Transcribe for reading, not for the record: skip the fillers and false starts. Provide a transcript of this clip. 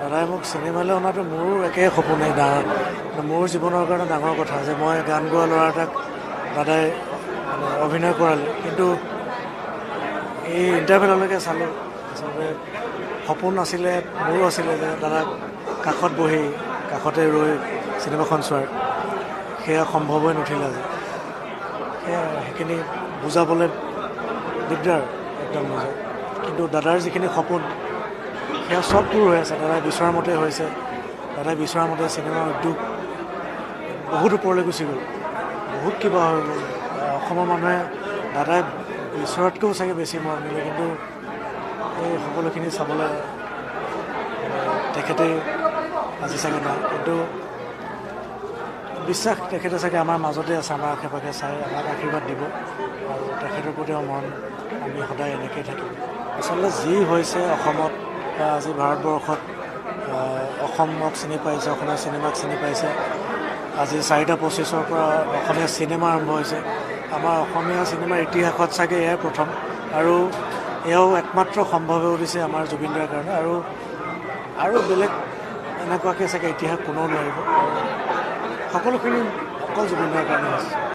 দাদাই মোক চিনেমালৈ অনাটো মোৰো একে সপোনেই মোৰ জীৱনৰ কাৰণে ডাঙৰ কথা যে মই গান গোৱা ল'ৰা এটাক দাদাই মানে অভিনয় কৰালে। কিন্তু এই ইণ্টাৰভেললৈকে চালোঁ, আচলতে সপোন আছিলে মোৰো আছিলে যে দাদাক কাষত বহি কাষতে ৰৈ চিনেমাখন চোৱাৰ, সেয়া সম্ভৱ হৈ নুঠিলে আজি। সেয়া সেইখিনি বুজাবলৈ দিগদাৰ একদম বুজা। কিন্তু দাদাৰ যিখিনি সপোন সেয়া চব পূৰ হৈ আছে, দাদাই বিচৰা মতে হৈছে। দাদাই বিচৰা মতে চিনেমাৰ উদ্যোগ বহুত ওপৰলৈ গুচি গ'ল, বহুত কিবা হৈ গ'ল। অসমৰ মানুহে দাদাই বিচৰাতকৈও চাগে বেছি মৰম দিলে, কিন্তু এই সকলোখিনি চাবলৈ তেখেতে আজি চাগে নাই। কিন্তু বিশ্বাস তেখেতে চাগে আমাৰ মাজতে আছে, আমাৰ আশে পাশে চাই আমাক আশীৰ্বাদ দিব, আৰু তেখেতৰ প্ৰতিও মন আমি সদায় এনেকৈয়ে থাকিম। আচলতে যি হৈছে অসমত বা আজি ভাৰতবৰ্ষত, অসমক চিনি পাইছে, অসমীয়া চিনেমাক চিনি পাইছে। আজি 4:25 পৰা অসমীয়া চিনেমা আৰম্ভ হৈছে। আমাৰ অসমীয়া চিনেমাৰ ইতিহাসত চাগে এয়াই প্ৰথম, আৰু এয়াও একমাত্ৰ সম্ভৱ হৈ উঠিছে আমাৰ জুবিনদাৰ কাৰণে। আৰু বেলেগ এনেকুৱাকৈ চাগে ইতিহাস কোনেও নোৱাৰিব। সকলোখিনি অকল জুবিনদাৰ কাৰণে হৈছে।